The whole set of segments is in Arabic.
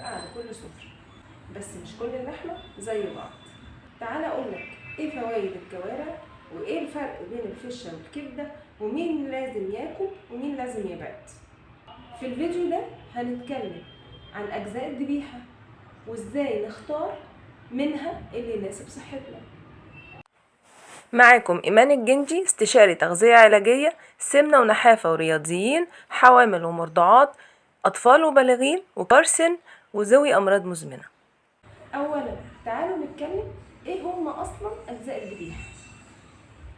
بتبقى على كل سفرة، بس مش كل اللحمة زي بعض. تعالى اقولك ايه فوائد الكوارع وايه الفرق بين الفشة والكبدة ومين لازم ياكل ومين لازم يبعد. في الفيديو ده هنتكلم عن اجزاء الذبيحة وازاي نختار منها اللي يناسب صحتنا. معاكم إيمان الجندي، استشاري تغذية علاجية، سمنة ونحافة ورياضيين، حوامل ومرضعات، أطفال وبالغين وكارسن وذوي أمراض مزمنة. اولا تعالوا نتكلم ايه هما اصلا اجزاء الذبيحة.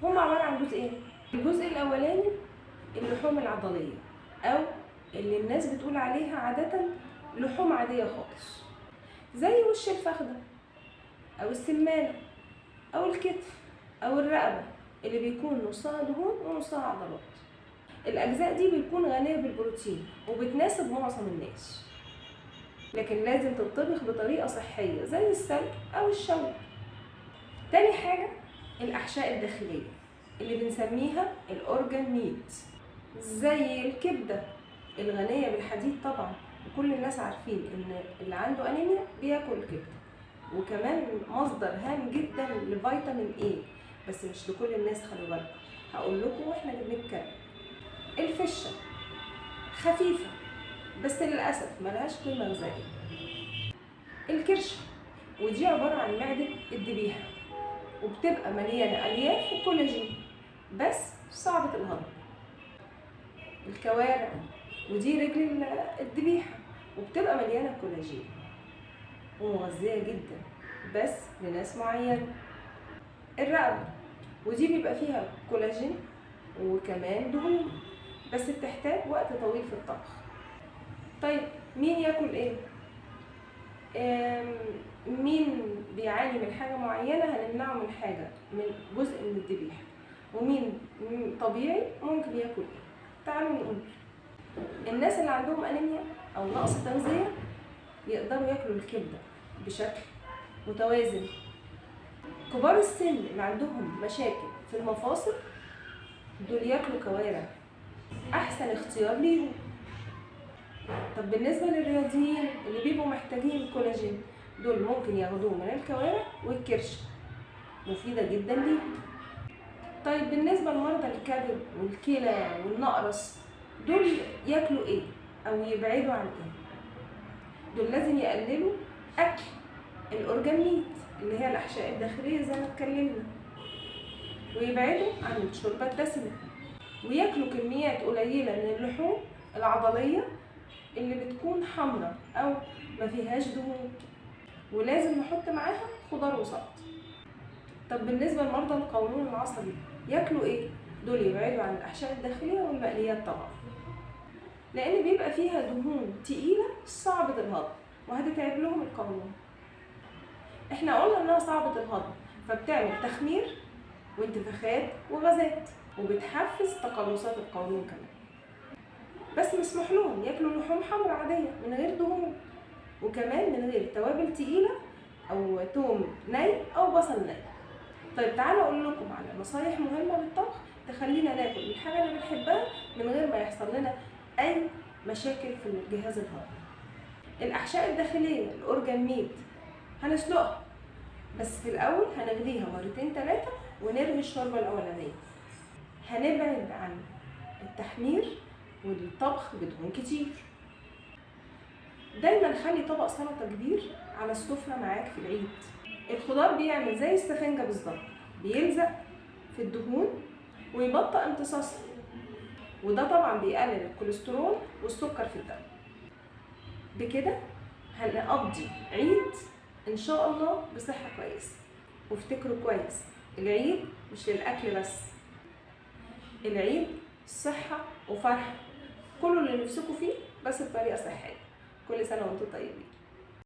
هما عبارة عن جزئين. الجزء الاولاني اللحوم العضلية او اللي الناس بتقول عليها عادة لحوم عادية خالص، زي وش الفخدة او السمانة او الكتف او الرقبة اللي بيكون نصها دهون ونصها عضلات. الاجزاء دي بتكون غنية بالبروتين وبتناسب معظم الناس، لكن لازم تطبخ بطريقة صحية زي السلق او الشوي. تاني حاجة الأحشاء الداخلية اللي بنسميها الأورجان ميت، زي الكبدة الغنية بالحديد طبعا، وكل الناس عارفين ان اللي عنده أنيميا بياكل كبدة، وكمان مصدر هام جدا لفيتامين ايه، بس مش لكل الناس، خلوا بالكم هقول لكم واحنا بنتكلم. الفشة خفيفة بس للأسف ملهاش قيمة غذائية. الكرشة ودي عبارة عن معدة الذبيحة وبتبقى مليانة ألياف وكولاجين بس صعبة الهضم. الكوارع ودي رجل الذبيحة وبتبقى مليانة كولاجين ومغذية جدا بس لناس معينة. الرقبة ودي بيبقى فيها كولاجين وكمان دهون بس بتحتاج وقت طويل في الطبخ. طيب مين ياكل ايه؟ مين بيعاني من حاجة معينة هنمنعه من حاجة من جزء من الذبيحة، ومين طبيعي ممكن ياكل ايه. تعالوا نقول الناس اللي عندهم أنيميا أو نقص تغذية يقدروا ياكلوا الكبدة بشكل متوازن. كبار السن اللي عندهم مشاكل في المفاصل دول ياكلوا كوارع، أحسن اختيار ليهم. طب بالنسبة للرياضيين اللي بيبقوا محتاجين كولاجين دول ممكن ياخدوه من الكوارع والكرشة، مفيدة جدا ليهم. طيب بالنسبة لمرضى الكبد والكلى والنقرس دول ياكلوا ايه او يبعدوا عن ايه؟ دول لازم يقللوا اكل الاورجان ميت اللي هي الاحشاء الداخلية زي ما اتكلمنا، ويبعدوا عن الشوربة الدسمة، وياكلوا كميات قليلة من اللحوم العضلية اللي بتكون حمراء او ما فيهاش دهون، ولازم نحط معاها خضار وسلطه. طب بالنسبه لمرضى القولون العصبي ياكلوا ايه؟ دول يبعدوا عن الاحشاء الداخليه والمقليات طبعا، لان بيبقى فيها دهون تقيله صعبه الهضم وهتتعب لهم القولون. احنا قلنا انها صعبه الهضم فبتعمل تخمير وانتفاخات وغازات وبتحفز تقلصات القولون كمان. بس مسموح لهم ياكلوا لحوم حمراء عاديه من غير دهون وكمان من غير توابل تقيله او توم ني او بصل ني. طيب تعالوا اقول لكم على نصايح مهمه للطبخ تخلينا ناكل الحاجه اللي بنحبها من غير ما يحصل لنا اي مشاكل في الجهاز الهضمي. الاحشاء الداخليه الاورجان ميت هنسلقها، بس في الاول هنغليها مرتين 3 ونرمي الشوربه الاولانيه. هنبعد عن التحمير والطبخ بدهون كتير. دايما خلي طبق سلطه كبير على السفره معاك في العيد. الخضار بيعمل زي السفنجه بالظبط، بيلزق في الدهون ويبطئ امتصاصها، وده طبعا بيقلل الكوليسترول والسكر في الدم. بكده هنقضي عيد ان شاء الله بصحه كويسه. وافتكروا كويس العيد مش للاكل بس، العيد صحه وفرحه، كله اللي نفسكوا فيه بس بطريقه صحيه. كل سنه وانتم طيبين.